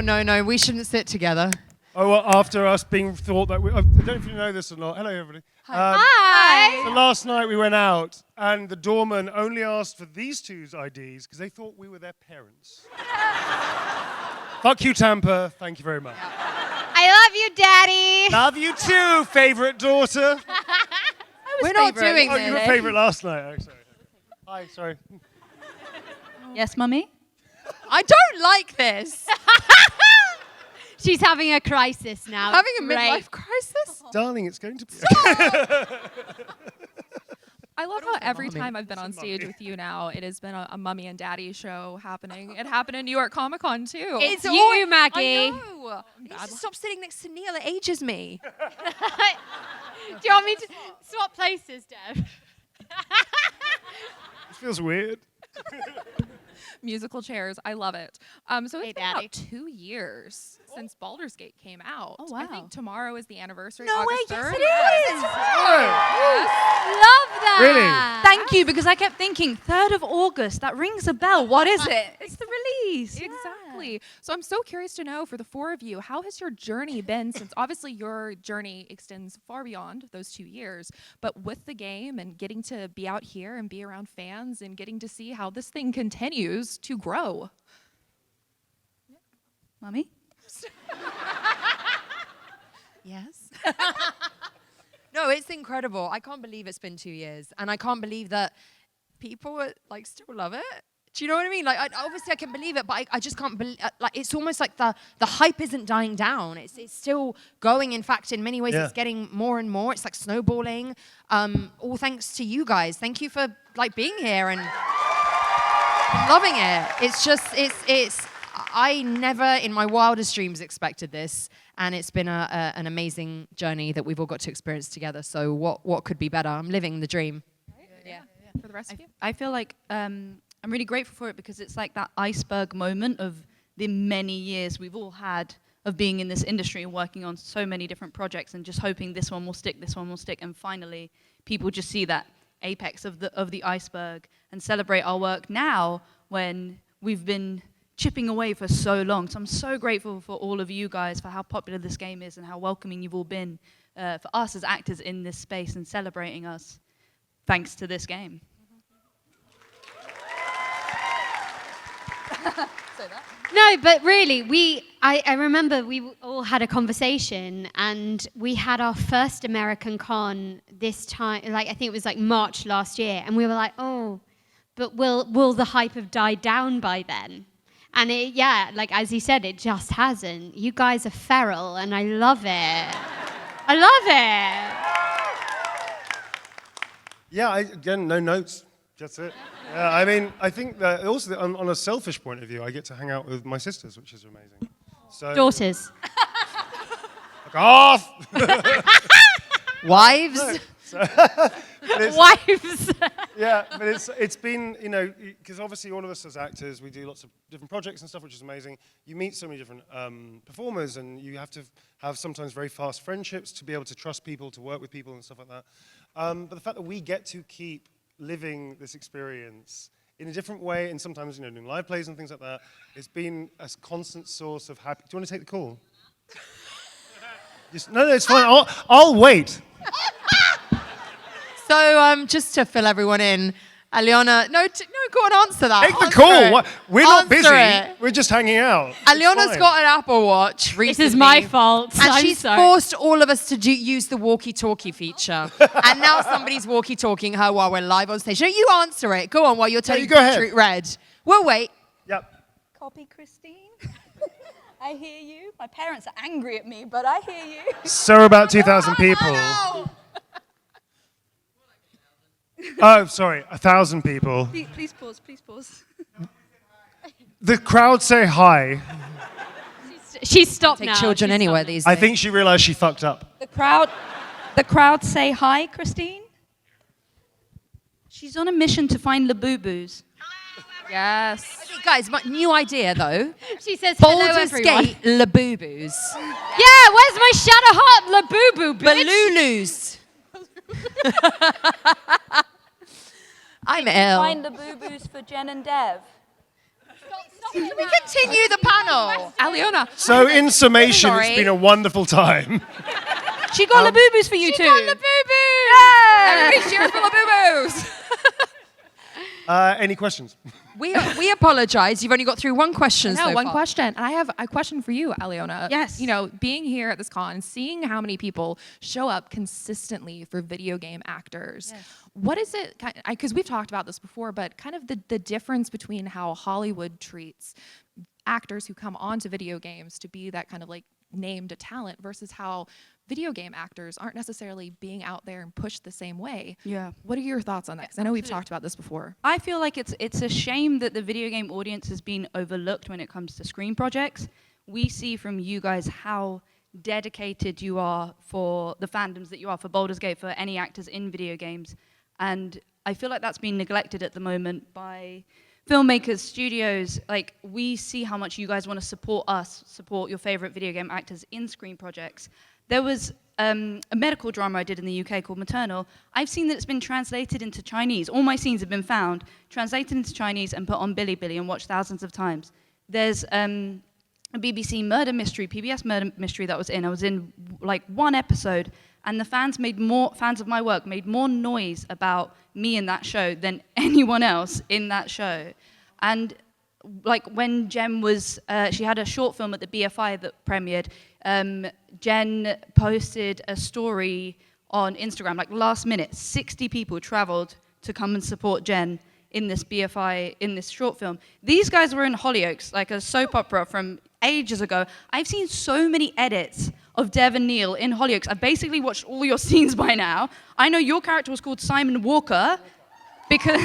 no, we shouldn't sit together. Oh, well, after us being thought that I don't know if you know this or not. Hello, everybody. Hi. So last night we went out, and the doorman only asked for these two's IDs because they thought we were their parents. Fuck you, Tampa. Thank you very much. I love you, Daddy. Love you too, favorite daughter. We're not doing Oh, this. you were favorite last night. Oh, sorry. Hi, sorry. Yes, Mummy? I don't like this. She's having a crisis now. Having a midlife crisis? Darling, it's going to be... I love how every time I've been on stage with you now, it has been a Mummy and Daddy show happening. It happened in New York Comic Con too. It's you, Maggie. I know. You need to stop sitting next to Neil. It ages me. Do you want me to swap places, Dev? It feels weird. Musical chairs, I love it. So Hey, it's been Daddy. about 2 years since Baldur's Gate came out. Oh, wow. I think tomorrow is the anniversary. No way, August yes 3rd. it is. Love that. Really? Thank you, because I kept thinking, 3rd of August, that rings a bell. What is it? It's the release. Exactly. So I'm so curious to know, for the four of you, how has your journey been, since obviously your journey extends far beyond those 2 years, but with the game and getting to be out here and be around fans and getting to see how this thing continues to grow. Mummy? Yes. No, it's incredible. I can't believe it's been 2 years, and I can't believe that people like still love it. Do you know what I mean? Like, obviously I can believe it, but I just can't believe. Like, it's almost like the hype isn't dying down. It's still going. In fact, in many ways, Yeah. it's getting more and more. It's like snowballing. All thanks to you guys. Thank you for like being here and loving it. It's just it's. I never in my wildest dreams expected this, and it's been an amazing journey that we've all got to experience together. So what could be better? I'm living the dream. Yeah. For the rest of you? I feel like I'm really grateful for it, because it's like that iceberg moment of the many years we've all had of being in this industry and working on so many different projects and just hoping this one will stick, and finally people just see that apex of the iceberg and celebrate our work now when we've been chipping away for so long. So I'm so grateful for all of you guys, for how popular this game is and how welcoming you've all been for us as actors in this space and celebrating us thanks to this game. No, but really, I remember we all had a conversation, and we had our first American Con this time, like I think it was like March last year, and we were like, oh, but will the hype have died down by then? And like as he said, it just hasn't. You guys are feral, and I love it. I love it. Yeah, again, no notes. That's it. Yeah, I mean, I think that also on a selfish point of view, I get to hang out with my sisters, which is amazing. So, Daughters. Fuck off! Wives. Wives. Yeah, but it's been, you know, because obviously all of us as actors, we do lots of different projects and stuff, which is amazing. You meet so many different performers, and you have to have sometimes very fast friendships to be able to trust people, to work with people and stuff like that. But the fact that we get to keep living this experience in a different way, and sometimes, you know, doing live plays and things like that, it's been a constant source of happy. Do you want to take the call? No, it's fine. I'll wait. So just to fill everyone in, Aliona, no, go on, answer that. Take the Answer call. it. What? We're not Answer busy. it. We're just hanging out. Aliona's It's got an Apple Watch recently. This is my fault. And I'm she's sorry. forced all of us to use the walkie-talkie feature. And now somebody's walkie-talking her while we're live on stage. No, you answer it. Go on while you're telling you go ahead. Beetroot Red. We'll wait. Yep. Copy, Christine. I hear you. My parents are angry at me, but I hear you. So about 2,000 people. No. Oh, sorry, 1,000 people. Please pause, please pause. The crowd say hi. She's stopped Take now. children She's anywhere stopped now. these days. I think she realized she fucked up. The crowd say hi, Christine. She's on a mission to find Labubu's. Yes. Okay, guys, my new idea though. She says hello, Baldur's everyone. Gate Labubu's. Yeah, where's my shadow heart Labubu, bitch? Balulus. I'm ill. Find Labubu's for Jen and Dev. Can we continue the panel? Aliona. So in summation, Sorry. it's been a wonderful time. She got Labubu's for you too. Everybody cheer for Labubu's. Any questions? We apologize. You've only got through one question No, so one far. question. And I have a question for you, Aliona. Yes. You know, being here at this con, seeing how many people show up consistently for video game actors. Yes. What is it, because we've talked about this before, but kind of the difference between how Hollywood treats actors who come onto video games to be that kind of like named talent versus how video game actors aren't necessarily being out there and pushed the same way. Yeah. What are your thoughts on that? Because I know we've talked about this before. I feel like it's a shame that the video game audience has been overlooked when it comes to screen projects. We see from you guys how dedicated you are for the fandoms that you are for Baldur's Gate, for any actors in video games. And I feel like that's been neglected at the moment by filmmakers, studios. Like, we see how much you guys want to support us, support your favorite video game actors in screen projects. There was a medical drama I did in the UK called Maternal. I've seen that it's been translated into Chinese. All my scenes have been found, translated into Chinese and put on Bilibili and watched thousands of times. There's a BBC murder mystery, PBS murder mystery that I was in like one episode, and the fans of my work made more noise about me in that show than anyone else in that show. And like when Jen was, she had a short film at the BFI that premiered. Jen posted a story on Instagram, like last minute, 60 people traveled to come and support Jen in this BFI, in this short film. These guys were in Hollyoaks, like a soap opera from ages ago. I've seen so many edits of Dev and Neil in Hollyoaks. I've basically watched all your scenes by now. I know your character was called Simon Walker because...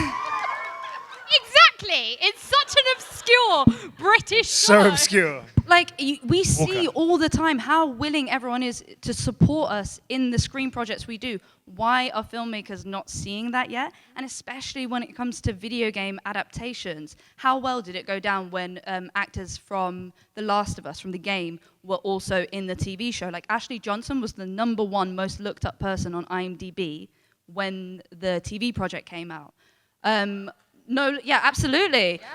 Exactly. It's such an obscure British So show. obscure. Like, we see Walker. all the time how willing everyone is to support us in the screen projects we do. Why are filmmakers not seeing that yet? And especially when it comes to video game adaptations. How well did it go down when actors from The Last of Us, from the game, were also in the TV show? Like, Ashley Johnson was the #1 most looked up person on IMDb when the TV project came out. Yeah, absolutely. Yeah.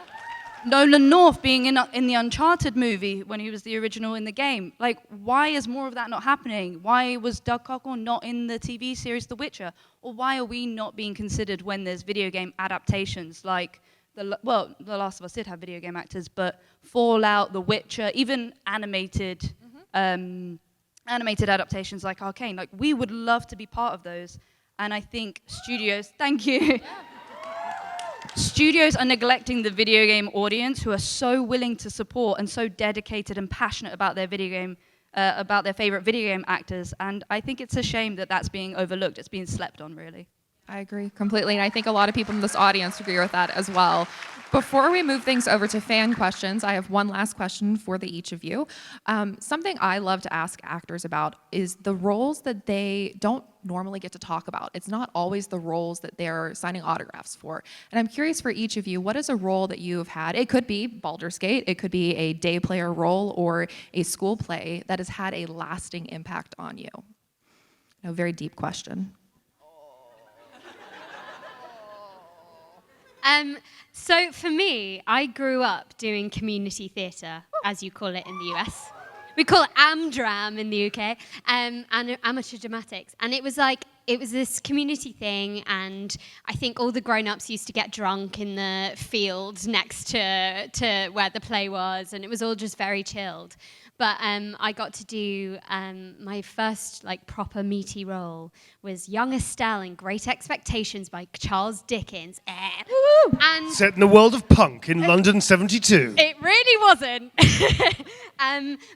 Nolan North being in the Uncharted movie when he was the original in the game. Like, why is more of that not happening? Why was Doug Cockle not in the TV series The Witcher? Or why are we not being considered when there's video game adaptations like, The Last of Us did have video game actors, but Fallout, The Witcher, even animated adaptations like Arcane. Like, we would love to be part of those. And I think studios, thank you. Studios are neglecting the video game audience who are so willing to support and so dedicated and passionate about their video game, about their favorite video game actors. And I think it's a shame that that's being overlooked. It's being slept on, really. I agree completely, and I think a lot of people in this audience agree with that as well. Before we move things over to fan questions, I have one last question for each of you. Something I love to ask actors about is the roles that they don't normally get to talk about. It's not always the roles that they're signing autographs for. And I'm curious for each of you, what is a role that you've had? It could be Baldur's Gate, it could be a day player role or a school play that has had a lasting impact on you. A very deep question. So for me, I grew up doing community theatre, as you call it in the US. We call it AmDram in the UK, and amateur dramatics. And it was this community thing, and I think all the grown-ups used to get drunk in the field next to where the play was, and it was all just very chilled. But I got to do my first proper meaty role was Young Estelle in Great Expectations by Charles Dickens. And Set in the world of punk in London 72. it really wasn't.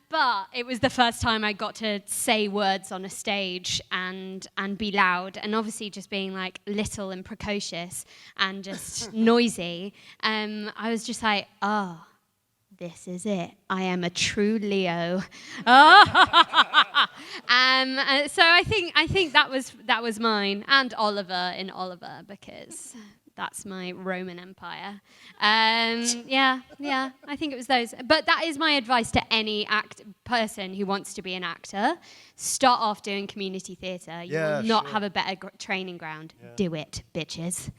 But it was the first time I got to say words on a stage and be loud, and obviously just being little and precocious and just noisy. I was just like, oh, this is it. I am a true Leo. So I think that was mine, and Oliver in Oliver, because that's my Roman Empire. Yeah, I think it was those. But that is my advice to any person who wants to be an actor. Start off doing community theatre. You will not have a better training ground. Yeah. Do it, bitches.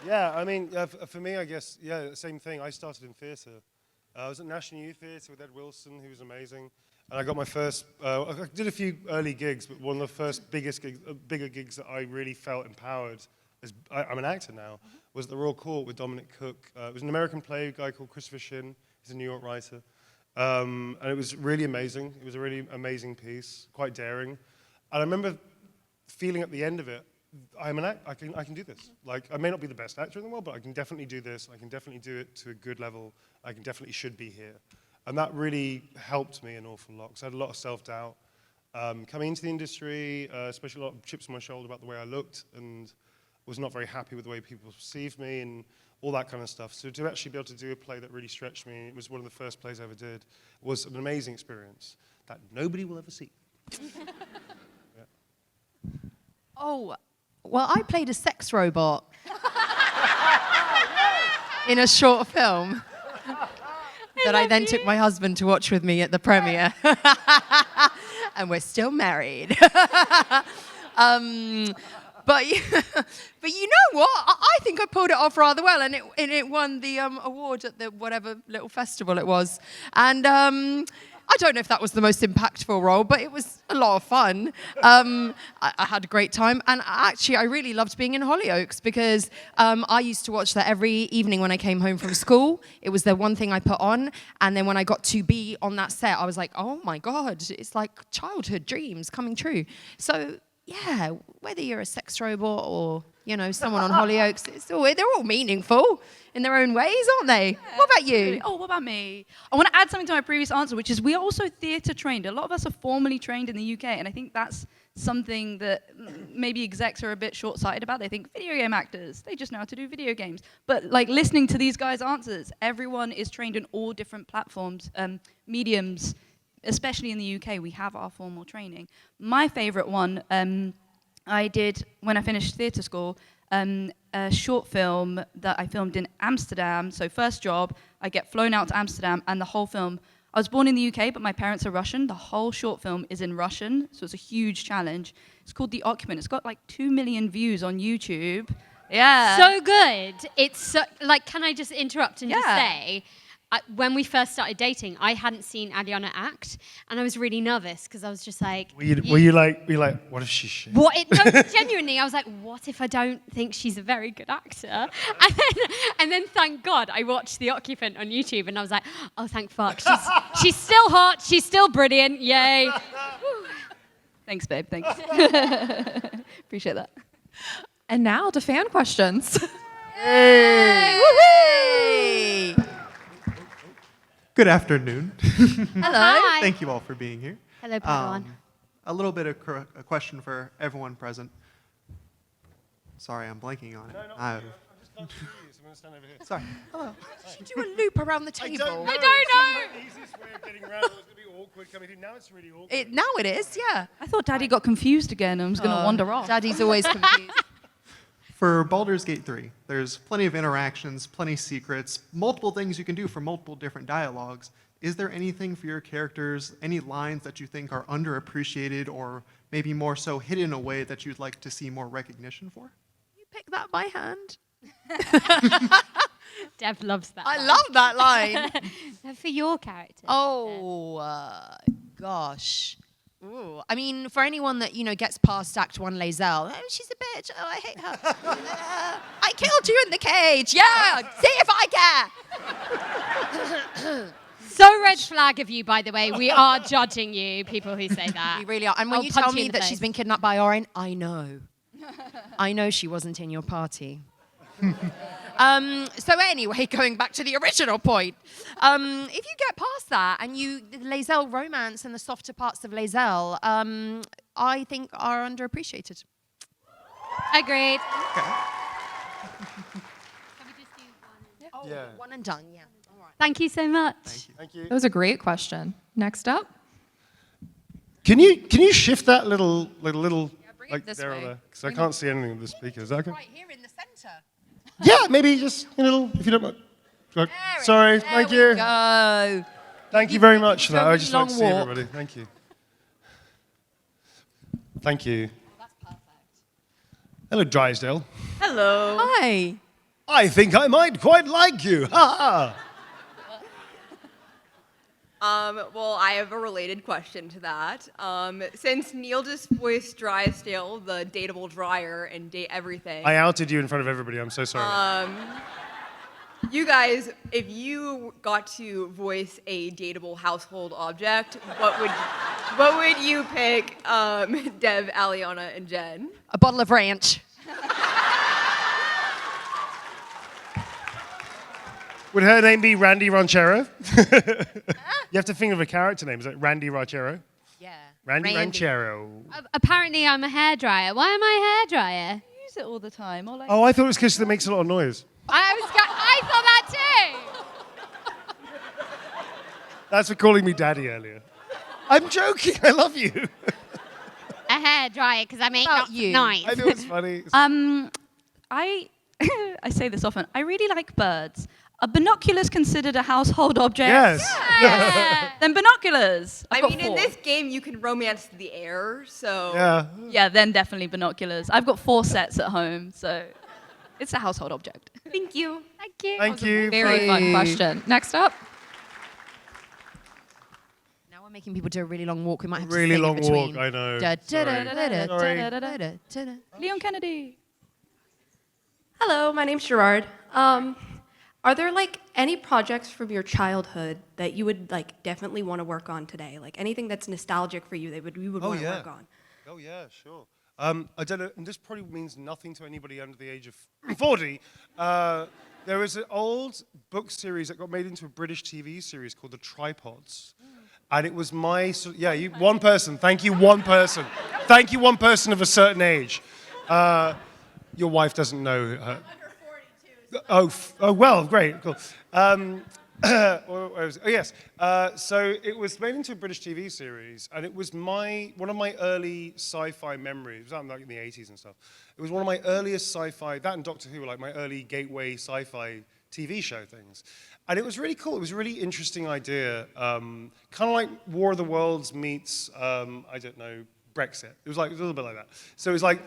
Yeah, I mean, for me, I guess, yeah, same thing. I started in theatre. I was at National Youth Theatre with Ed Wilson, who was amazing. And I got my first, I did a few early gigs, but one of the first bigger gigs that I really felt empowered, as I'm an actor now, was at the Royal Court with Dominic Cook. It was an American play, a guy called Christopher Shin. He's a New York writer. And it was really amazing. It was a really amazing piece, quite daring. And I remember feeling at the end of it, I'm an actor, I can do this. Like, I may not be the best actor in the world, but I can definitely do this. I can definitely do it to a good level. I can definitely should be here. And that really helped me an awful lot, because I had a lot of self-doubt. Coming into the industry, especially a lot of chips on my shoulder about the way I looked, and was not very happy with the way people perceived me, and all that kind of stuff. So to actually be able to do a play that really stretched me, it was one of the first plays I ever did, was an amazing experience that nobody will ever see. Yeah. Oh, well, I played a sex robot in a short film that I then took my husband to watch with me at the premiere. And we're still married. But you know what? I think I pulled it off rather well, and it won the award at the whatever little festival it was. And I don't know if that was the most impactful role, but it was a lot of fun. I had a great time, and actually I really loved being in Hollyoaks, because I used to watch that every evening when I came home from school. It was the one thing I put on, and then when I got to be on that set, I was like, oh my God, it's like childhood dreams coming true. So yeah, whether you're a sex robot or, you know, someone on Hollyoaks, they're all meaningful in their own ways, aren't they? Yeah, what about you? Oh, what about me? I want to add something to my previous answer, which is we are also theatre trained. A lot of us are formally trained in the UK, and I think that's something that maybe execs are a bit short-sighted about. They think video game actors, they just know how to do video games. But like listening to these guys' answers, everyone is trained in all different platforms, mediums. Especially in the UK, we have our formal training. My favorite one, I did when I finished theatre school, a short film that I filmed in Amsterdam. So first job, I get flown out to Amsterdam, and the whole film, I was born in the UK, but my parents are Russian. The whole short film is in Russian, so it's a huge challenge. It's called The Occupant. It's got like 2 million views on YouTube. Yeah. So good. It's so, like, can I just interrupt and just say, when we first started dating, I hadn't seen Aliona act, and I was really nervous because I was just like, Were you like, what if she's shit? What? No, genuinely, I was like, what if I don't think she's a very good actor? And then thank God, I watched The Occupant on YouTube, and I was like, oh, thank fuck, she's still hot, she's still brilliant, yay. Thanks, babe. Thanks. Appreciate that. And now to fan questions. Hey! Woo-hoo! Good afternoon. Hello. Hi. Thank you all for being here. Hello, Padawan. A little bit of a question for everyone present. Sorry, I'm blanking on it. No, I'm just can't see you, so I'm going to stand over here. Sorry. Hello. Do a loop around the table. I don't know. The easiest way of getting around it was going to be awkward coming through. Now it's really awkward. Now it is, yeah. I thought Daddy got confused again and was going to wander off. Daddy's always confused. For Baldur's Gate 3, there's plenty of interactions, plenty of secrets, multiple things you can do for multiple different dialogues. Is there anything for your characters, any lines that you think are underappreciated or maybe more so hidden in a way that you'd like to see more recognition for? You pick that by hand. Dev loves that. I line. love that line. No, for your character. Oh, gosh. Ooh. I mean, for anyone that, you know, gets past Act 1 Lae'zel, oh, she's a bitch, oh, I hate her. I killed you in the cage, yeah, see if I care. So red flag of you, by the way. We are judging you, people who say that. You really are. And when I'll you punch tell you me in the that face. she's been kidnapped by Oren, I know. I know she wasn't in your party. So anyway, going back to the original point, if you get past that and the Lae'zel romance and the softer parts of Lae'zel, I think are underappreciated. Agreed. Okay. Oh, Yeah. one and done, yeah. All right. Thank you so much. Thank you. Thank you. That was a great question. Next up. Can you shift that little bring it like this there or way. there? Because I can't see anything with the speaker. Is that okay? Right here in the center. Yeah, maybe just a little, if you don't mind. Sorry, thank you. Go. Thank you very much for It's a that. I really just like to long see walk. everybody. Thank you. Thank you. That's perfect. Hello, Drysdale. Hello. Hi. I think I might quite like you. Ha ha. Well, I have a related question to that. Since Neil just voiced Dry Still, the dateable dryer, and date everything. I outed you in front of everybody. I'm so sorry. You guys, if you got to voice a dateable household object, what would you pick, Dev, Aliona, and Jen? A bottle of ranch. Would her name be Randy Ranchero? You have to think of a character name. Is it Randy Ranchero? Yeah. Randy Ranchero. Apparently, I'm a hairdryer. Why am I a hairdryer? Use it all the time. Or like, Oh, I thought it was because it makes a lot of noise. I thought that too. That's for calling me daddy earlier. I'm joking. I love you. A hairdryer because I make About lots you? of noise. I know it's funny. I I say this often. I really like birds. Are binoculars considered a household object? Yes. Yeah. Then binoculars. I I've got mean, in 4. this game, you can romance the air, so... Yeah. Yeah, then definitely binoculars. I've got 4 sets at home, so it's a household object. Thank you. Thank you. Thank you. Very fun question. Next up. Now we're making people do a really long walk. We might have to Really sing in long between. walk, I know. Da, da, da, Sorry. da, da, Sorry. da, da, da, da, da. Leon Kennedy. Hello, my name's Gerard. Are there like any projects from your childhood that you would like definitely want to work on today? Like anything that's nostalgic for you that you would want to work on? Oh, yeah, sure. I don't know, and this probably means nothing to anybody under the age of 40. There was an old book series that got made into a British TV series called The Tripods. And it was one person. Thank you, one person. Thank you, one person of a certain age. Your wife doesn't know her. Oh, well, great, cool. Yes. So it was made into a British TV series, and it was one of my early sci-fi memories. It was like in the 80s and stuff. It was one of my earliest sci-fi. That and Doctor Who were like my early gateway sci-fi TV show things, and it was really cool. It was a really interesting idea, kind of like War of the Worlds meets I don't know, Brexit. It was like a little bit like that. So it was like.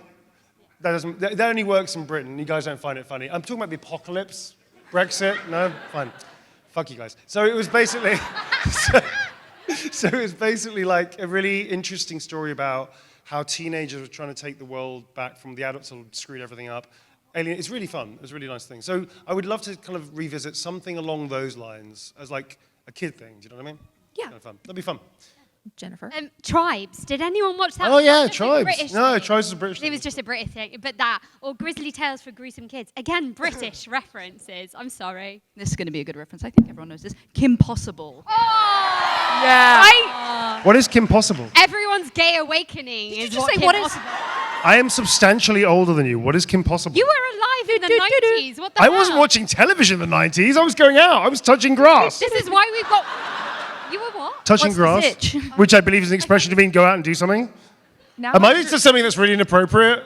That only works in Britain. You guys don't find it funny. I'm talking about the apocalypse, Brexit. No, fine. Fuck you guys. So it was basically, so it was basically like a really interesting story about how teenagers were trying to take the world back from the adults who screwed everything up. It's really fun. It was a really nice thing. So I would love to kind of revisit something along those lines as like a kid thing. Do you know what I mean? Yeah. Kind of fun. That'd be fun. Jennifer. Tribes. Did anyone watch that? Oh yeah, That's a Tribes. British No, thing. Tribes is a British It thing. was just a British thing, but that or Grizzly Tales for Gruesome Kids. Again, British references. I'm sorry. This is going to be a good reference. I think everyone knows this. Kim Possible. Yeah. Right? What is Kim Possible? Everyone's gay awakening is just what say Kim what is- Possible. I am substantially older than you. What is Kim Possible? You were alive in the 90s. What the I hell? wasn't watching television in the 90s. I was going out. I was touching grass. This is why we've got. You were what? Touching What's the grass, sitch? which I believe is an expression to mean go out and do something. Now Am I into something that's really inappropriate?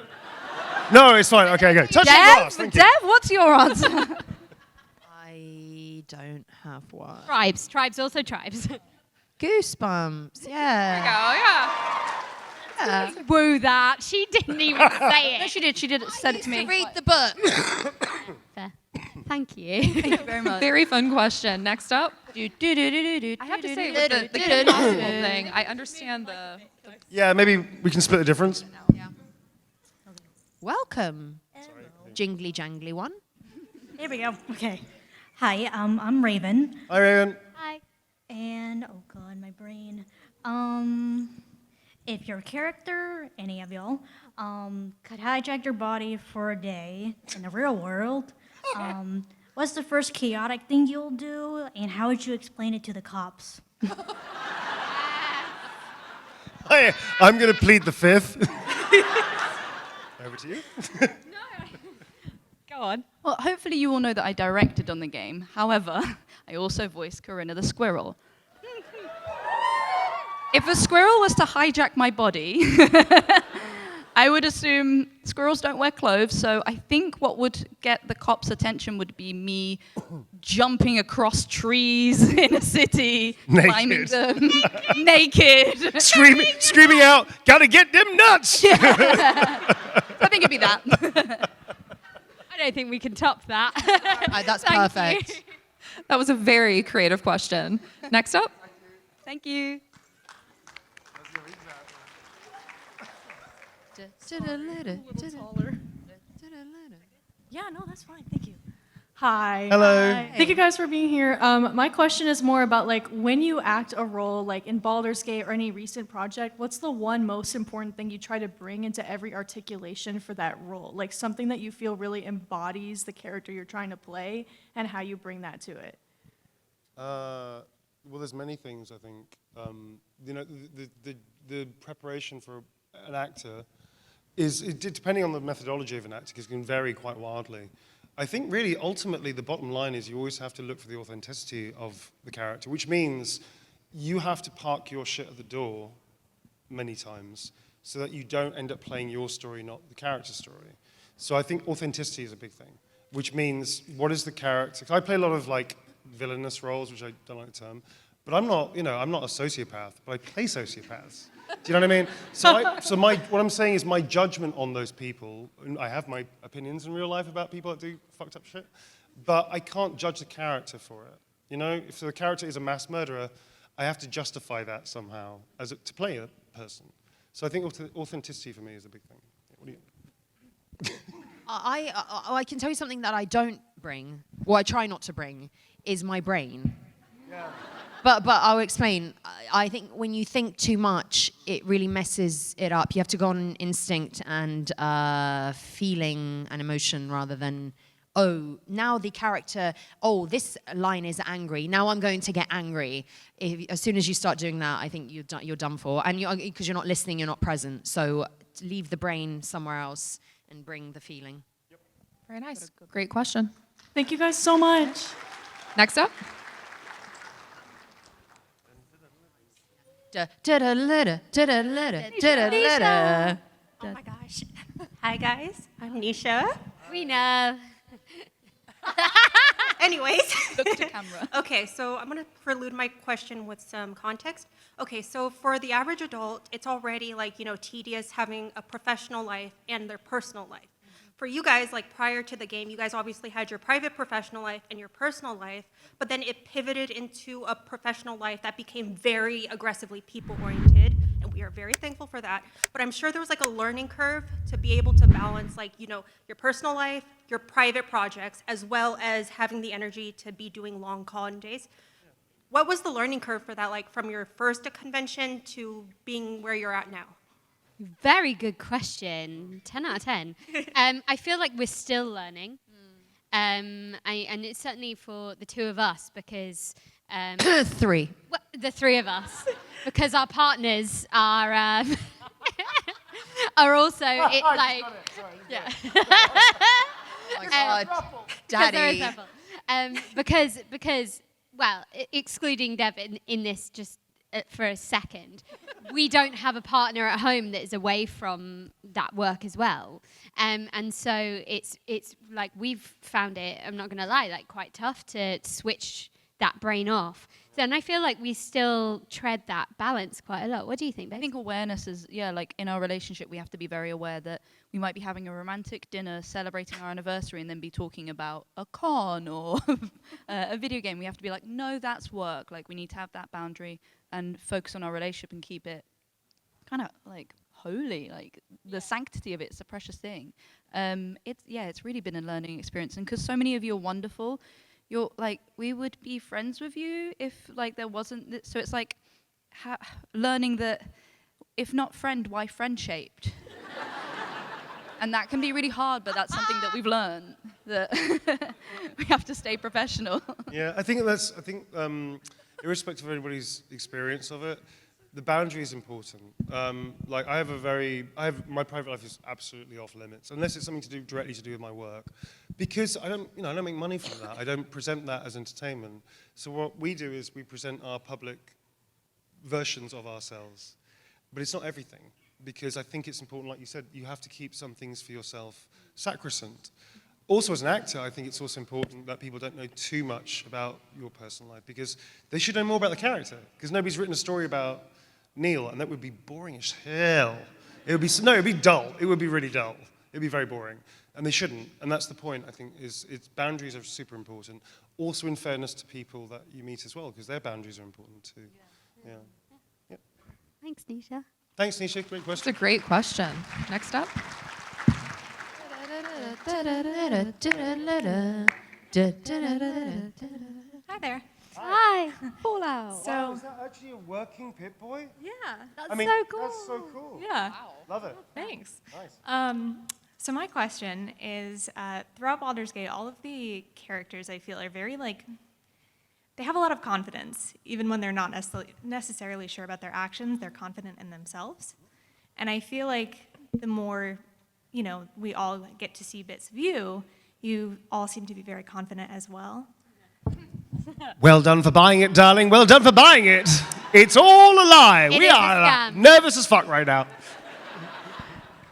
No, it's fine. Okay, go. Touching grass. Thank you. Dev, what's your answer? I don't have one. Tribes. Tribes. Also tribes. Goosebumps. Yeah. Yeah. Woo that. She didn't even say it. No, she did. She did. Said it to me. Read the book. Fair. Thank you. Thank you very much. Very fun question. Next up. I have to say, with the Kim Possible thing, I understand the Yeah, maybe we can split the difference. Welcome. Jingly jangly one. There we go. Okay. Hi, I'm Raven. Hi, Raven. Hi. And oh god, my brain. If your character, any of y'all, could hijack your body for a day in the real world, what's the first chaotic thing you'll do, and how would you explain it to the cops? Hi, I'm going to plead the fifth. Over to you. Go on. Well, hopefully you all know that I directed on the game. However, I also voiced Corinna the squirrel. If a squirrel was to hijack my body, I would assume squirrels don't wear clothes, so I think what would get the cops' attention would be me jumping across trees in a city, Naked. climbing them, naked. Screaming out, gotta get them nuts! I think it'd be that. I don't think we can top that. That's Thank perfect. you. That was a very creative question. Next up. Thank you. Yeah, no, that's fine. Thank you. Hi. Hello. Hi. Thank you guys for being here. My question is more about like when you act a role like in Baldur's Gate or any recent project, what's the one most important thing you try to bring into every articulation for that role? Like something that you feel really embodies the character you're trying to play and how you bring that to it. Well, there's many things, I think. You know, the preparation for an actor is, depending on the methodology of an actor, it can vary quite wildly. I think really, ultimately, the bottom line is you always have to look for the authenticity of the character, which means you have to park your shit at the door many times so that you don't end up playing your story, not the character's story. So I think authenticity is a big thing, which means what is the character? 'Cause I play a lot of like villainous roles, which I don't like the term, but I'm not, you know, I'm not a sociopath, but I play sociopaths. Do you know what I mean? So what I'm saying is my judgment on those people, and I have my opinions in real life about people that do fucked up shit, but I can't judge the character for it. You know, if the character is a mass murderer, I have to justify that somehow to play a person. So I think authenticity for me is a big thing. What do you? I can tell you something that I don't bring, or I try not to bring, is my brain. Yeah. But I'll explain. I think when you think too much, it really messes it up. You have to go on instinct and feeling and emotion rather than, oh, now the character, oh, this line is angry. Now I'm going to get angry. As soon as you start doing that, I think you're done for. And because you're not listening, you're not present. So leave the brain somewhere else and bring the feeling. Yep. Very nice. Great question. Thank you guys so much. Next up. Oh my gosh. Hi guys, I'm Nisha. We know. Anyways. Look to camera. Okay, so I'm gonna prelude my question with some context. Okay, so for the average adult, it's already like, you know, tedious having a professional life and their personal life. For you guys, like prior to the game, you guys obviously had your private professional life and your personal life, but then it pivoted into a professional life that became very aggressively people-oriented, and we are very thankful for that. But I'm sure there was like a learning curve to be able to balance like, you know, your personal life, your private projects, as well as having the energy to be doing long con days. What was the learning curve for that, like from your first convention to being where you're at now? Very good question. 10 out of 10. I feel like we're still learning. And it's certainly for the two of us because... Three. Well, the three of us. Because our partners are... are also... like, yeah. Oh my God. Daddy. Because, well, excluding Devin in this just... for a second, we don't have a partner at home that is away from that work as well, and so it's like we've found it. I'm not gonna lie, like quite tough to switch that brain off. So, and I feel like we still tread that balance quite a lot. What do you think, babe? I think awareness is, like in our relationship, we have to be very aware that we might be having a romantic dinner celebrating our anniversary and then be talking about a con or a video game. We have to be like, no, that's work. Like we need to have that boundary and focus on our relationship and keep it kind of like holy. Like the sanctity of it's a precious thing. It's really been a learning experience. And because so many of you are wonderful, you're like, we would be friends with you if like there wasn't, so it's like learning that if not friend, why friend-shaped? And that can be really hard, but that's something that we've learned, that we have to stay professional. Yeah, I think irrespective of anybody's experience of it, the boundary is important. Like my private life is absolutely off limits, unless it's something directly to do with my work, because I don't make money from that. I don't present that as entertainment. So what we do is we present our public versions of ourselves, but it's not everything, because I think it's important, like you said, you have to keep some things for yourself sacrosanct. Also, as an actor, I think it's also important that people don't know too much about your personal life, because they should know more about the character, because nobody's written a story about Neil, and that would be boring as hell. It would be dull. It would be really dull. It would be very boring. And they shouldn't, and that's the point, I think, is boundaries are super important. Also in fairness to people that you meet as well, because their boundaries are important too. Yeah. Yep. Thanks, Nisha. Thanks, Nisha, great That's question. a great question. Next up. Hi there. Hi. Fallout. So, Is that actually a working Pip-Boy? yeah. That's I mean, so cool. that's so cool. Yeah. Love it. Thanks. Nice. So my question is, throughout Baldur's Gate, all of the characters I feel are very they have a lot of confidence, even when they're not necessarily sure about their actions. They're confident in themselves, and I feel like the more, we all get to see bits of you, you all seem to be very confident as well. Well done for buying it, darling. Well done for buying it. It's all a lie. It We is a are scam. nervous as fuck right now.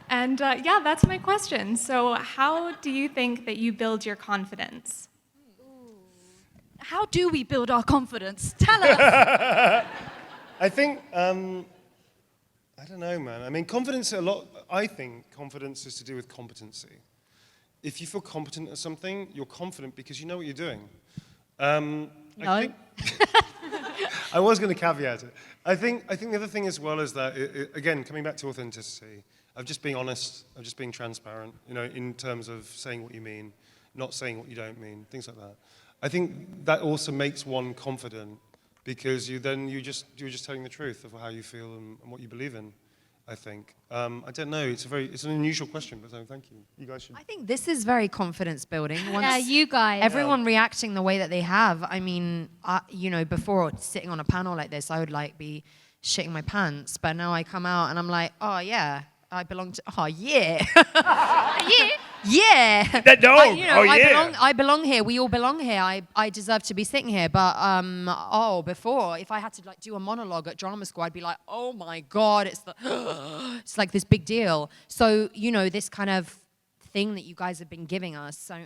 And yeah, that's my question. So how do you think that you build your confidence? How do we build our confidence? Tell us. I think, I don't know, man. I mean, confidence, I think confidence is to do with competency. If you feel competent at something, you're confident because you know what you're doing. No. I was going to caveat it. I think the other thing as well is that, again, coming back to authenticity, of just being honest, of just being transparent, in terms of saying what you mean, not saying what you don't mean, things like that. I think that also makes one confident because you're just telling the truth of how you feel and what you believe in, I think. I don't know, it's an unusual question, but thank you. You guys should. I think this is very confidence building. Yeah, you guys. Everyone reacting the way that they have. I mean, before sitting on a panel like this, I would be shitting my pants, but now I come out and I'm like, oh yeah, I belong to. Oh yeah. Yeah. That dog. I belong here. We all belong here. I deserve to be sitting here. But before, if I had to do a monologue at drama school, I'd be like, oh my god, it's like this big deal. So this kind of thing that you guys have been giving us. So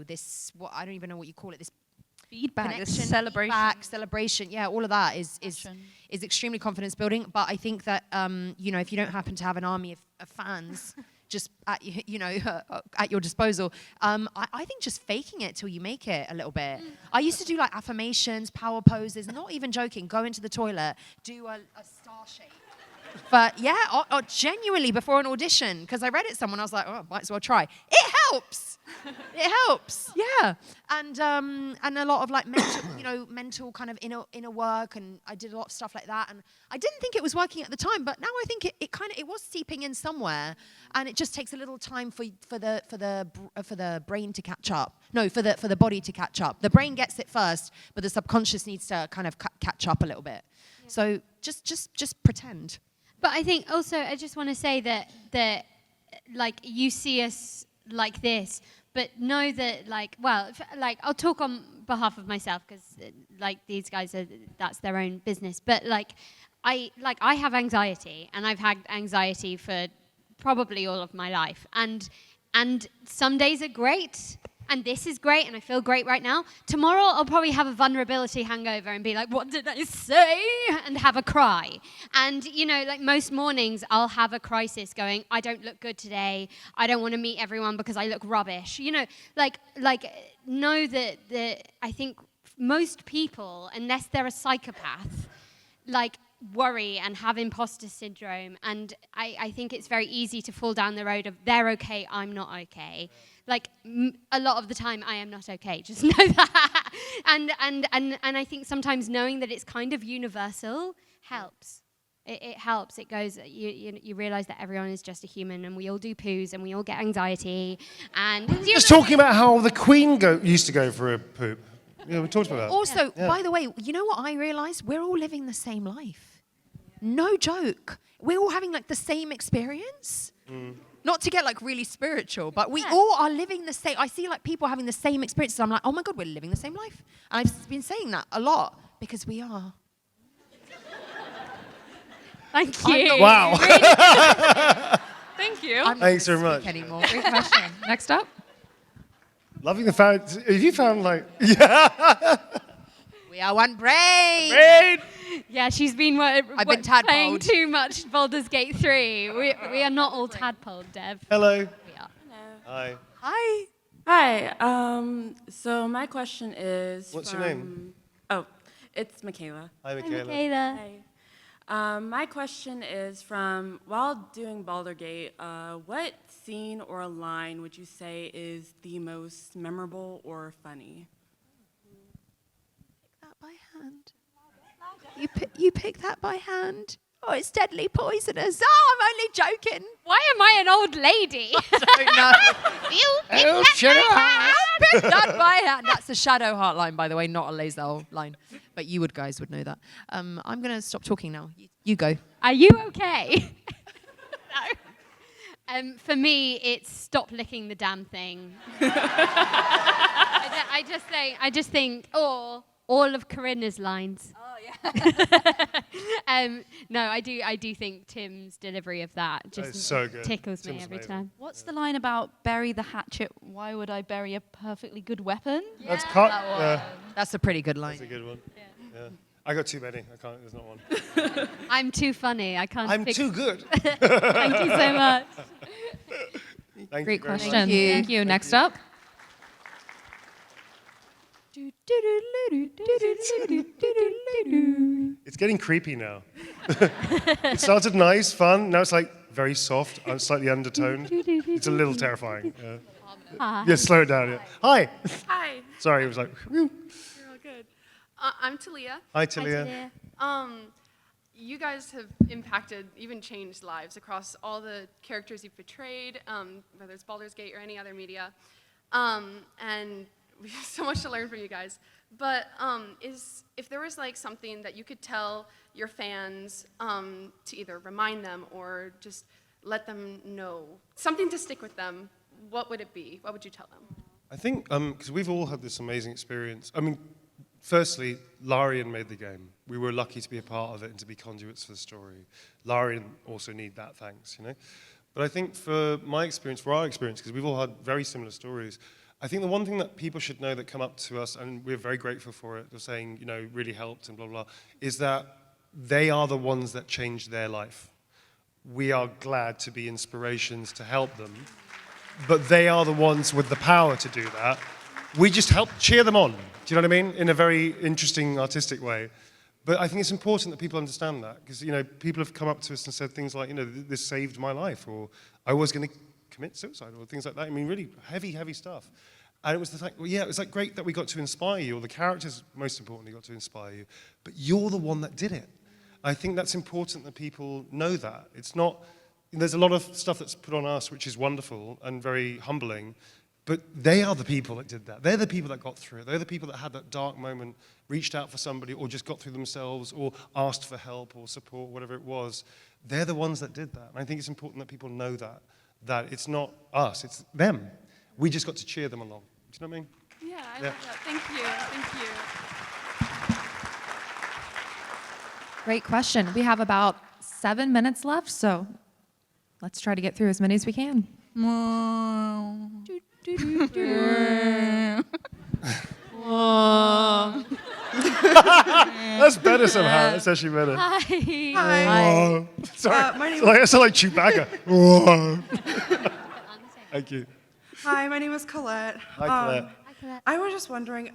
this I don't even know what you call it. This Feedback, this celebration. Celebration. Yeah, all of that is extremely confidence building. But I think that if you don't happen to have an army of fans just at at your disposal, I think just faking it till you make it a little bit. I used to do affirmations, power poses. Not even joking. Go into the toilet, do a star shape. But yeah, or genuinely before an audition, because I read it somewhere, I was like, oh, might as well try. It helps. It helps. Yeah, and a lot of mental kind of inner work, and I did a lot of stuff like that, and I didn't think it was working at the time, but now I think it was seeping in somewhere, and it just takes a little time for the brain to catch up. No, for the body to catch up. The brain gets it first, but the subconscious needs to kind of catch up a little bit. Yeah. So just pretend. But I think also I just want to say that you see us like this, but know that I'll talk on behalf of myself because these guys that's their own business. But I have anxiety, and I've had anxiety for probably all of my life, and some days are great. And this is great, and I feel great right now. Tomorrow, I'll probably have a vulnerability hangover and be like, what did I say? And have a cry. And, most mornings, I'll have a crisis going, I don't look good today. I don't want to meet everyone because I look rubbish. Know that I think most people, unless they're a psychopath, worry and have imposter syndrome. And I think it's very easy to fall down the road of, they're okay, I'm not okay. A lot of the time, I am not okay. Just know that. And I think sometimes knowing that it's kind of universal helps. It helps. It goes. You realize that everyone is just a human, and we all do poos, and we all get anxiety. And just talking about how the Queen used to go for a poop. Yeah, we talked about that. Also, by the way, you know what I realized? We're all living the same life. No joke. We're all having the same experience. Not to get really spiritual, but we all are living the same. I see people having the same experiences. I'm like, oh my God, we're living the same life. And I've been saying that a lot because we are. Thank you. Wow. Thank you. Thanks very much. Anymore. Great question. Next up. Loving the fact, have you found yeah. We are one brain. Yeah, she's been I've been tadpoled. playing too much Baldur's Gate 3. We are not all tadpoled, Dev. Hello. We are. Hi. Hi. Hi. So my question is. What's your name? Oh, it's Michaela. Hi, Michaela. Hi. My question is while doing Baldur Gate, what scene or line would you say is the most memorable or funny? Pick that by hand. You pick that by hand. Oh, it's deadly poisonous. Oh, I'm only joking. Why am I an old lady? I don't know. You Oh, Shadowheart. Pick that by hand. That's the Shadowheart line, by the way, not a laser line. But you guys would know that. I'm going to stop talking now. You go. Are you okay? No. For me, it's stop licking the damn thing. I just think, all of Corinna's lines. Oh yeah. No, I do think Tim's delivery of that just so good. tickles Tim's me every amazing. time. What's the line about bury the hatchet? Why would I bury a perfectly good weapon? That's cut. That's a pretty good line. That's a good one. Yeah. I got too many. I can't. There's not one. I'm too funny. I can't. I'm too good. Thank you so much. Thank Great you very question. much. Thank you. Next up. It's getting creepy now. It started nice, fun. Now it's like very soft and slightly undertoned. It's a little terrifying. Yeah, slow it down. Yeah. Hi. Hi. Sorry, it was like. Whew. You're all good. I'm Talia. Hi, Talia. You guys have impacted, even changed lives across all the characters you've portrayed, whether it's Baldur's Gate or any other media. And we have so much to learn from you guys. But if there was like something that you could tell your fans to either remind them or just let them know, something to stick with them, what would it be? What would you tell them? I think, because we've all had this amazing experience. I mean, firstly, Larian made the game. We were lucky to be a part of it and to be conduits for the story. Larian also need that thanks, you know? But I think for my experience, for our experience, because we've all had very similar stories, I think the one thing that people should know that come up to us, and we're very grateful for it, they're saying, you know, really helped and blah, blah, blah, is that they are the ones that changed their life. We are glad to be inspirations to help them, but they are the ones with the power to do that. We just help cheer them on, do you know what I mean? In a very interesting, artistic way. But I think it's important that people understand that, because, you know, people have come up to us and said things like, you know, this saved my life, or I was going to commit suicide, or things like that. I mean, really heavy, heavy stuff. And it was the fact, well, yeah, it was like great that we got to inspire you, or the characters, most importantly, got to inspire you, but you're the one that did it. I think that's important that people know that. It's not, there's a lot of stuff that's put on us, which is wonderful and very humbling, but they are the people that did that. They're the people that got through it. They're the people that had that dark moment, reached out for somebody, or just got through themselves, or asked for help or support, whatever it was. They're the ones that did that. And I think it's important that people know that it's not us, it's them. We just got to cheer them along. Do you know what I mean? Yeah, I love that. Thank you. Thank you. Great question. We have about 7 minutes left, so let's try to get through as many as we can. That's better somehow. That's actually better. Hi. Whoa. Sorry. My name I sound like Chewbacca. Whoa. Thank you. Hi, my name is Colette. Hi, Colette. I was just wondering,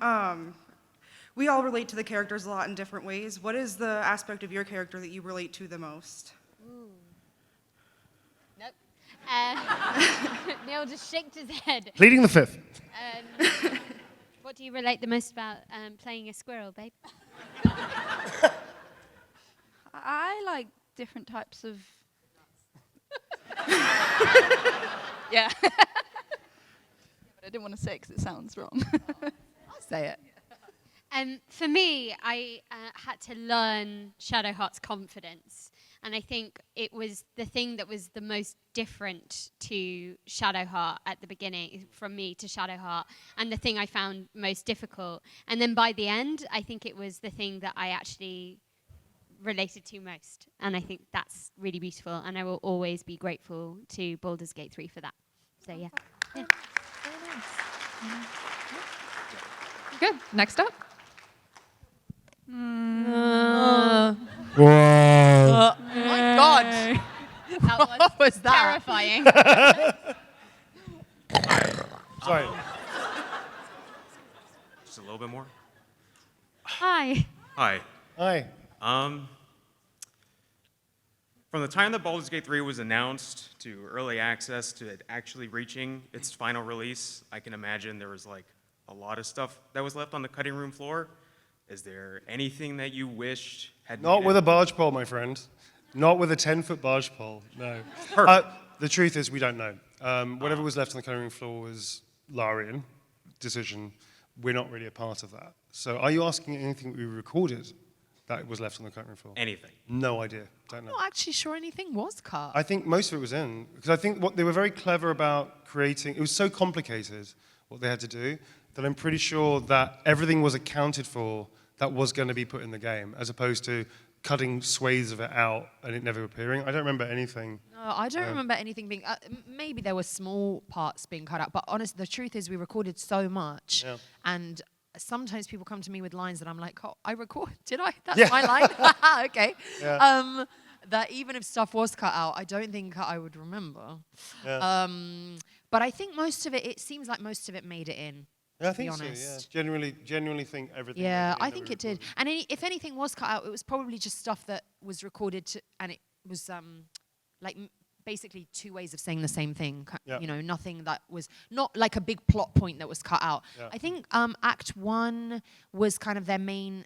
we all relate to the characters a lot in different ways. What is the aspect of your character that you relate to the most? Nope. Neil just shaked his head. Pleading the fifth. What do you relate the most about playing a squirrel, babe? I like different types of. Yeah. But I didn't want to say it because it sounds wrong. I'll say it. For me, I had to learn Shadowheart's confidence. And I think it was the thing that was the most different to Shadowheart at the beginning, from me to Shadowheart, and the thing I found most difficult. And then by the end, I think it was the thing that I actually related to most. And I think that's really beautiful. And I will always be grateful to Baldur's Gate 3 for that. So, yeah. Good. Next up. Whoa. Oh my God. That was What was that? terrifying. Sorry. Just a little bit more. Hi. Hi. Hi. From the time that Baldur's Gate 3 was announced to early access to it actually reaching its final release, I can imagine there was like a lot of stuff that was left on the cutting room floor. Is there anything that you wished had Not made with it? a barge pole, my friend. Not with a 10-foot barge pole, no. Perfect. The truth is, we don't know. Whatever was left on the cutting room floor was Larian decision. We're not really a part of that. So are you asking anything we recorded that was left on the cutting room floor? Anything. No idea. Don't know. I'm not actually sure anything was cut. I think most of it was in. Because I think what they were very clever about creating, it was so complicated, what they had to do, that I'm pretty sure that everything was accounted for that was going to be put in the game, as opposed to cutting swathes of it out and it never appearing. I don't remember anything. No, I don't remember anything being. Maybe there were small parts being cut out, but honestly, the truth is, we recorded so much, and sometimes people come to me with lines that I'm like, "Oh, I record? Did I? That's my line." Okay. Yeah. That even if stuff was cut out, I don't think I would remember. Yeah. But I think most of it. It seems like most of it made it in. Yeah, I to be think so, honest. yeah. Genuinely think everything. Yeah, made it in I that think we it did. recorded. And if anything was cut out, it was probably just stuff that was recorded and it was basically two ways of saying the same thing. Yeah. You know, nothing that was not like a big plot point that was cut out. Yeah. I think Act 1 was kind of their main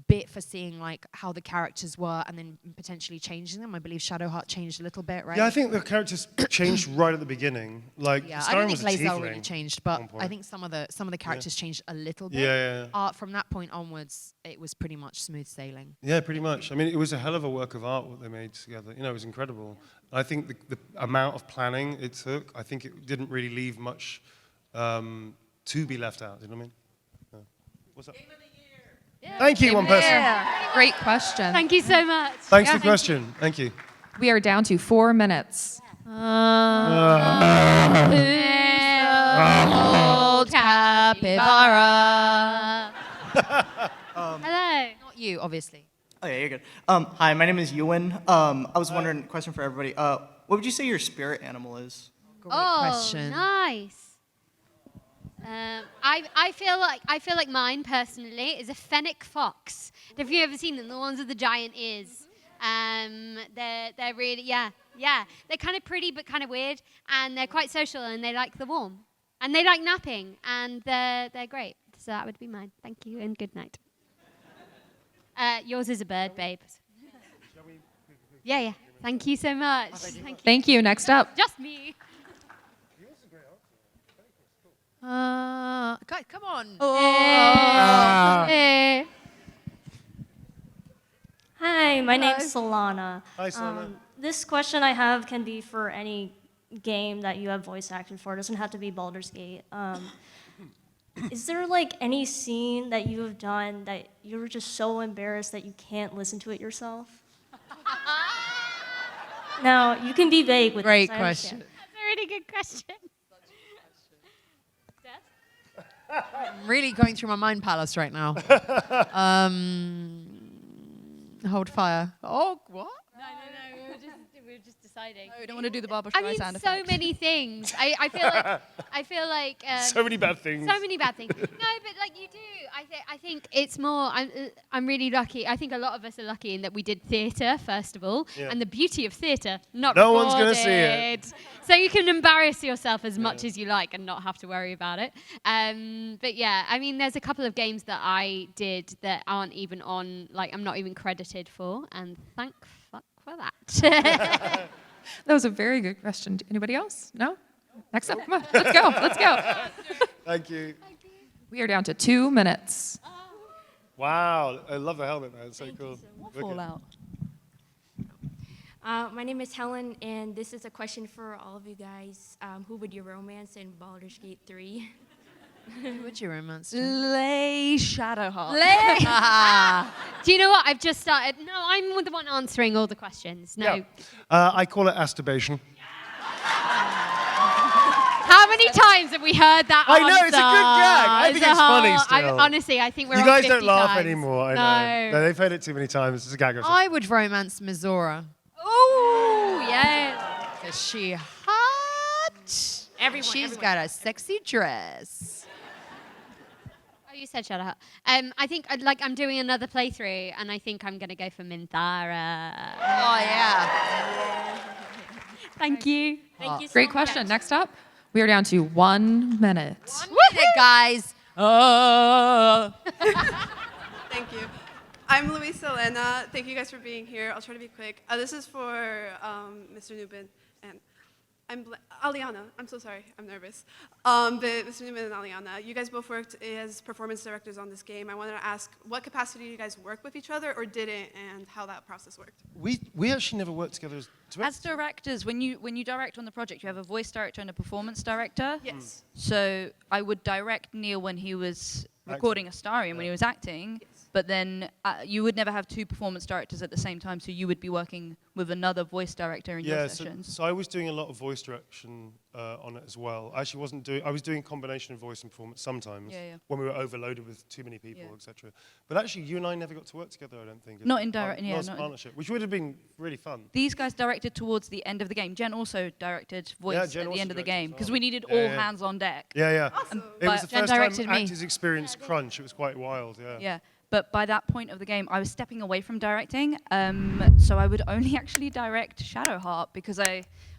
bit for seeing like how the characters were and then potentially changing them. I believe Shadowheart changed a little bit, right? Yeah, I think the characters changed right at the beginning. Like, Yeah, I Starring don't was think a Lae'zel tiefling really changed, at but one point. I think some of the characters changed a little bit. Yeah. From that point onwards, it was pretty much smooth sailing. Yeah, pretty much. I mean, it was a hell of a work of art what they made together. You know, it was incredible. I think the amount of planning it took, I think it didn't really leave much to be left out. You know what I mean? Yeah. What's up? Thank you, one person. Great question. Thank you so much. Thanks for the question. Thank you. We are down to 4 minutes. Old capybara. Hello. Not you, obviously. Oh, yeah, you're good. Hi, my name is Ewan. I was wondering, question for everybody. What would you say your spirit animal is? Great question. Nice. I feel like mine personally is a fennec fox. Have you ever seen them? The ones with the giant ears. They're really they're kind of pretty but kind of weird, and they're quite social and they like the warm, and they like napping, and they're great. So that would be mine. Thank you and good night. Yours is a bird, babe. Yeah. Thank you so much. Thank you. Next up. Just me. Guys, come on. Hey. Hi, my name's Solana. Hi, Solana. This question I have can be for any game that you have voice acted for. It doesn't have to be Baldur's Gate. Is there like any scene that you have done that you were just so embarrassed that you can't listen to it yourself? Now, you can be vague with Great this, I question. understand. That's a really good question. I'm really going through my mind palace right now. Hold fire. Oh, what? No. We were just deciding. No, we don't want to do the Barbara I mean, Streisand so effect. many things. I feel like. So many bad things. So many bad things. No, but like you do. I think it's more. I'm really lucky. I think a lot of us are lucky in that we did theatre first of all, and the beauty of theatre, not No recorded. one's gonna see it. So you can embarrass yourself as much as you like and not have to worry about it. But yeah, I mean, there's a couple of games that I did that aren't even on. Like, I'm not even credited for, and thank fuck for that. That was a very good question. Anybody else? No? Next up. Come on. Let's go. Thank you. We are down to 2 minutes. Wow, I love the helmet, man. It's so cool. Wicked. Fallout. My name is Helen, and this is a question for all of you guys. Who would you romance in Baldur's Gate 3? Who would you romance? Lay Shadowheart. Do you know what? I've just started. No, I'm the one answering all the questions. No. Yeah. I call it asturbation. How many times have we heard that I know, it's a good gag. I think it's funny still. Honestly, I think we're You on guys 50 don't laugh times. anymore, I No. know. No, they've heard it too many times. It's a gag. I would romance Mizora. Oh, yes. Is she hot? She's got a sexy dress. Oh, you said Shadowheart. I think I'm doing another playthrough, and I think I'm gonna go for Minthara. Oh yeah. Thank you. Thank you so Great much. question. Next up, we are down to 1 minute. 1 minute, guys. Thank you. I'm Luisa Elena. Thank you guys for being here. I'll try to be quick. This is for Mr. Newbon and Aliona. I'm so sorry. I'm nervous. But Mr. Newbon and Aliona, you guys both worked as performance directors on this game. I wanted to ask, what capacity do you guys work with each other or didn't, and how that process worked? We actually never worked together As directors, when you direct on the project, you have a voice director and a performance director. Yes. So I would direct Neil when he was recording Astarion, when he was acting. Yes. But then you would never have 2 performance directors at the same time, so you would be working with another voice director in your sessions. So I was doing a lot of voice direction on it as well. I actually wasn't doing. I was doing a combination of voice and performance sometimes when we were overloaded with too many people, etc. But actually, you and I never got to work together. I don't think. Not in direct, not as a partnership, which would have been really fun. These guys directed towards the end of the game. Jen also directed voice at the end of the game because we needed all hands on deck. Yeah. Awesome. It was the Jen first time directed me. actors experienced crunch. It was quite wild. Yeah. But by that point of the game, I was stepping away from directing, so I would only actually direct Shadowheart because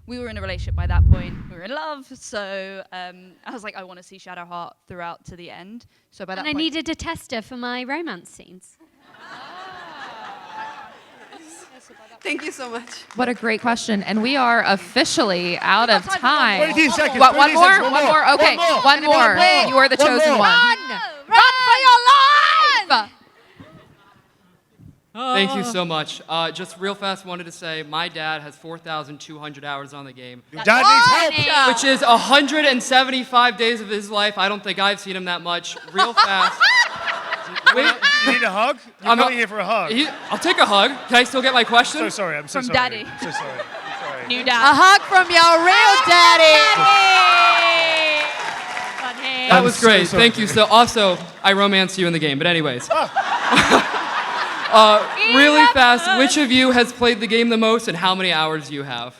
we were in a relationship by that point. We were in love, so I was like, I want to see Shadowheart throughout to the end. So by that And I point, needed a tester for my romance scenes. Thank you so much. What a great question. And we are officially out of time. 20 seconds. What, one 20 more? seconds, One more? Okay, one more. You are the chosen one. Run for your life! Thank you so much. Just real fast, wanted to say my dad has 4,200 hours on the game. Your dad needs help. Which is 175 days of his life. I don't think I've seen him that much. Real fast. You need a hug? You're coming here for a hug. I'll take a hug. Can I still get my question? So sorry. I'm so From sorry. Daddy. I'm so sorry. I'm sorry. New A dad. hug from your real daddy. That was great. so sorry. Thank you. So also, I romanced you in the game. But anyways. Really fast, which of you has played the game the most and how many hours do you have?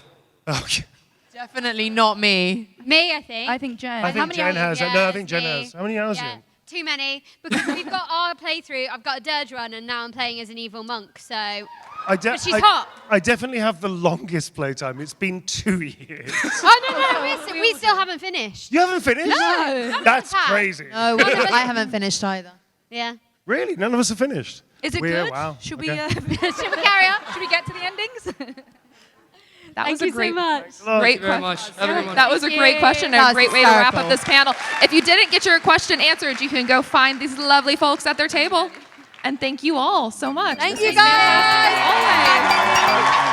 Okay. Definitely not me. Me, I think. I think Jen. I think Jen has. No, I think Jen has. How many hours are you in? Too many, because we've got our playthrough. I've got a dirge run, and now I'm playing as an evil monk. So, but she's hot. I definitely have the longest playtime. It's been 2 years. Oh no, we still haven't finished. You haven't finished? No. That's crazy. No, I haven't finished either. Yeah. Really? None of us have finished? Is it We're- good? Wow. Should Okay. we carry on? Should we get to the endings? That was Thank a you great, so much. great Thank you very question. much. Everyone. That was a Thank great you. question and That a was great way to wrap up hysterical. this panel. If you didn't get your question answered, you can go find these lovely folks at their table. And thank you all so much. Thank This you was fantastic, guys. always.